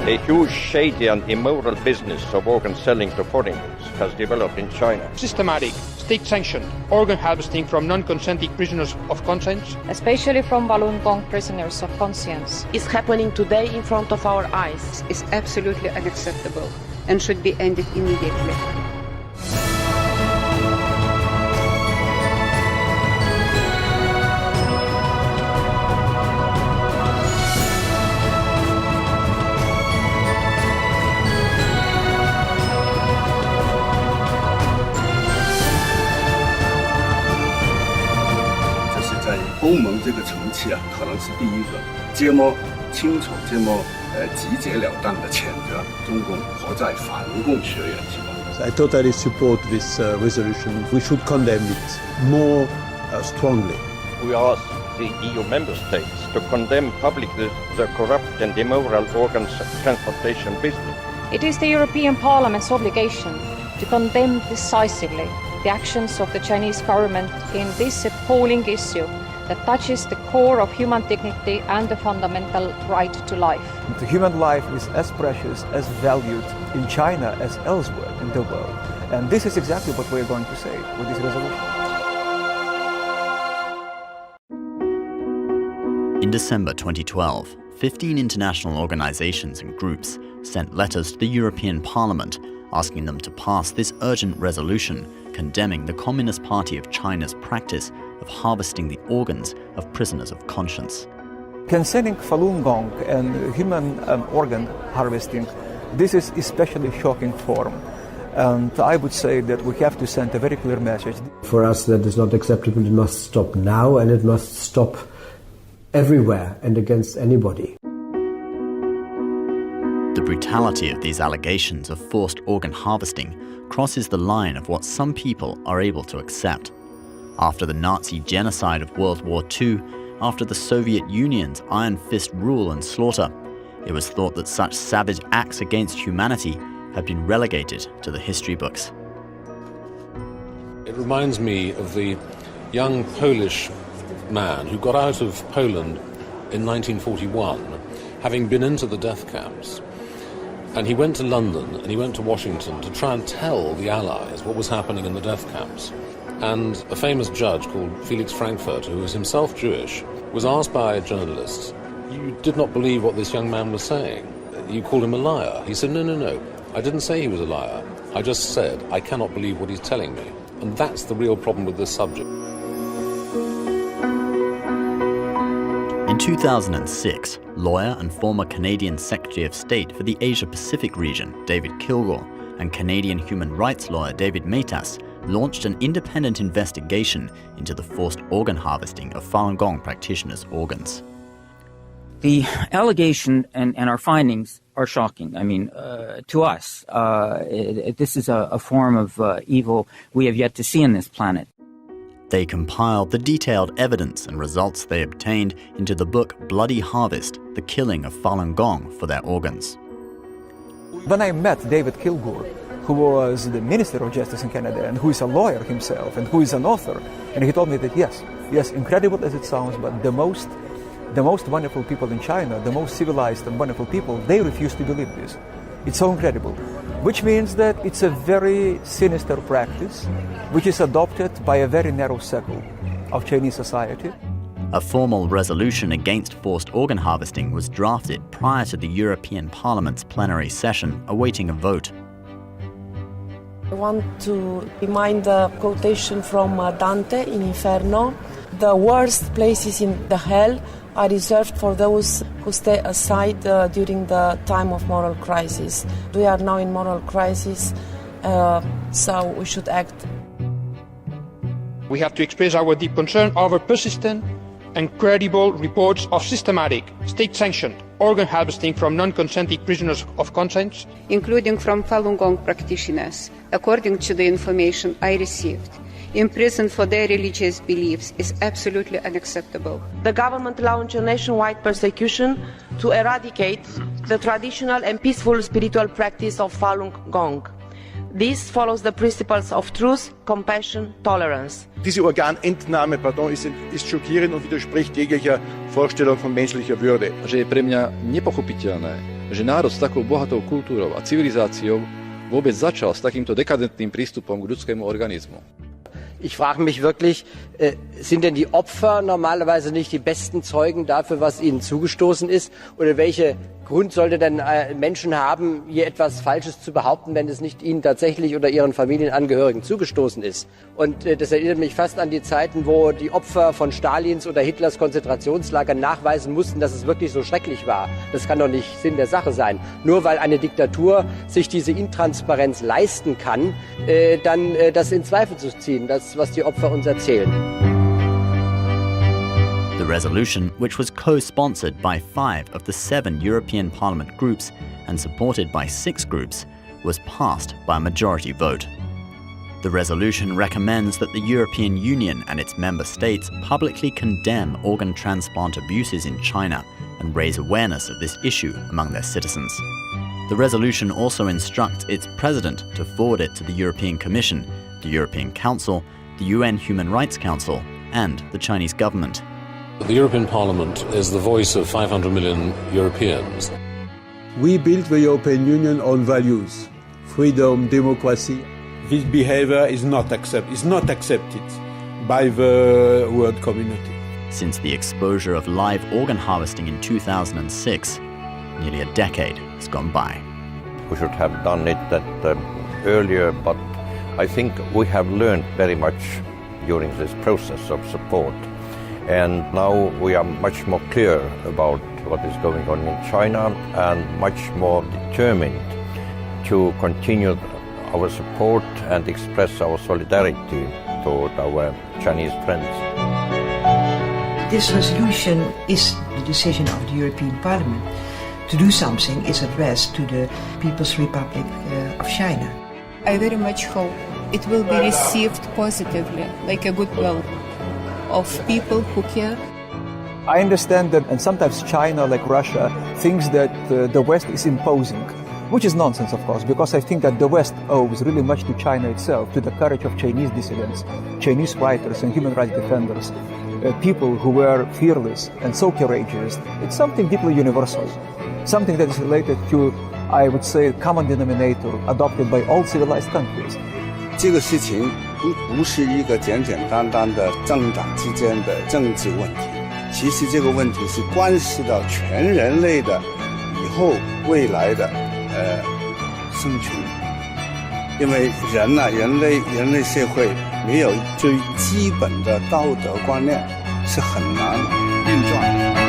A huge shady and immoral business of organ selling to foreigners has developed in China. Systematic, state-sanctioned organ harvesting from non-consenting prisoners of conscience, especially from Falun Gong prisoners of conscience, is happening today in front of our eyes. Is absolutely unacceptable and should be ended immediately.在欧盟这个层次啊，可能是第一个这么清楚、这么直截了当的谴责中共活在反共学院是吧 I totally support this resolution. We should condemn it more strongly. We ask the EU member states to condemn publicly the corrupt and immoral organ transplantation business. It is the European Parliament's obligation to condemn decisively the actions of the Chinese government in this appalling issue that touches the core of human dignity and the fundamental right to life. The human life is as precious, as valued in China as elsewhere in the world. And this is exactly what we're going to say with this resolution. In December 2012, 15 international organizations and groups sent letters to the European Parliament asking them to pass this urgent resolution condemning the Communist Party of China's practice of harvesting the organs of prisoners of conscience. Concerning Falun Gong and human organ harvesting, this is especially shocking form. And I would say that we have to send a very clear message. For us, that is not acceptable. It must stop now, and it must stop everywhere and against anybody. The brutality of these allegations of forced organ harvesting crosses the line of what some people are able to accept. After the Nazi genocide of World War II, after the Soviet Union's iron fist rule and slaughter, it was thought that such savage acts against humanity had been relegated to the history books. It reminds me of the young Polish man who got out of Poland in 1941, having been into the death camps. And he went to London and he went to Washington to try and tell the Allies what was happening in the death camps. And a famous judge called Felix Frankfurter, who was himself Jewish, was asked by a journalist, "You did not believe what this young man was saying. You called him a liar." He said, no. I didn't say he was a liar. I just said, I cannot believe what he's telling me. And that's the real problem with this subject. In 2006, lawyer and former Canadian Secretary of State for the Asia-Pacific region, David Kilgour, and Canadian human rights lawyer David Matas launched an independent investigation into the forced organ harvesting of Falun Gong practitioners' organs. The allegation and our findings are shocking. I mean, to us, this is a form of evil we have yet to see on this planet. They compiled the detailed evidence and results they obtained into the book Bloody Harvest, The Killing of Falun Gong for Their Organs. When I met David Kilgour, who was the Minister of Justice in Canada and who is a lawyer himself and who is an author, and he told me that yes, incredible as it sounds, but the most wonderful people in China, the most civilized and wonderful people, they refuse to believe this. It's so incredible. Which means that it's a very sinister practice, which is adopted by a very narrow circle of Chinese society. A formal resolution against forced organ harvesting was drafted prior to the European Parliament's plenary session, awaiting a vote. I want to remind the quotation from Dante in Inferno. The worst places in the hell are reserved for those who stay aside during the time of moral crisis. We are now in moral crisis, so we should act. We have to express our deep concern over persistent and credible reports of systematic, state-sanctioned organ harvesting from non-consenting prisoners of conscience, including from Falun Gong practitioners, according to the information I received. Imprisoned for their religious beliefs is absolutely unacceptable. The government launched a nationwide persecution to eradicate the traditional and peaceful spiritual practice of Falun Gong. This follows the principles of truth, compassion, tolerance. Diese Organentnahme, ist schockierend und widerspricht jeglicher Vorstellung von menschlicher Würde. Že je pre mňa nepochopiteľné, že národ s takou bohatou kultúrou a civilizáciou vôbec začal s takýmto dekadentným prístupom k ľudskému organizmu. Ich frage mich wirklich, sind denn die Opfer normalerweise nicht die besten Zeugen dafür, was ihnen zugestoßen ist? Oder welche Grund sollte denn Menschen haben, hier etwas Falsches zu behaupten, wenn es nicht ihnen tatsächlich oder ihren Familienangehörigen zugestoßen ist? Und das erinnert mich fast an die Zeiten, wo die Opfer von Stalins oder Hitlers Konzentrationslagern nachweisen mussten, dass es wirklich so schrecklich war. Das kann doch nicht Sinn der Sache sein. Nur weil eine Diktatur sich diese Intransparenz leisten kann, dann das in Zweifel zu ziehen, das, was die Opfer uns erzählen. The resolution, which was co-sponsored by 5 of the 7 European Parliament groups and supported by 6 groups, was passed by a majority vote. The resolution recommends that the European Union and its member states publicly condemn organ transplant abuses in China and raise awareness of this issue among their citizens. The resolution also instructs its president to forward it to the European Commission, the European Council, the UN Human Rights Council, and the Chinese government. The European Parliament is the voice of 500 million Europeans. We built the European Union on values, freedom, democracy. This behavior is not accepted by the world community. Since the exposure of live organ harvesting in 2006, nearly a decade has gone by. We should have done it earlier, but I think we have learned very much during this process of support. And now we are much more clear about what is going on in China and much more determined to continue our support and express our solidarity toward our Chinese friends. This resolution is the decision of the European Parliament. To do something is addressed to the People's Republic of China. I very much hope it will be received positively, like a goodwill of people who care. I understand that, and sometimes China, like Russia, thinks that the West is imposing, which is nonsense, of course, because I think that the West owes really much to China itself, to the courage of Chinese dissidents, Chinese writers and human rights defenders, people who were fearless and so courageous. It's something deeply universal, something that is related to, I would say, common denominator adopted by all civilized countries. 这个事情不是一个简简单单的政党之间的政治问题，其实这个问题是关系到全人类的以后未来的生存，因为人类社会没有最基本的道德观念是很难运转的。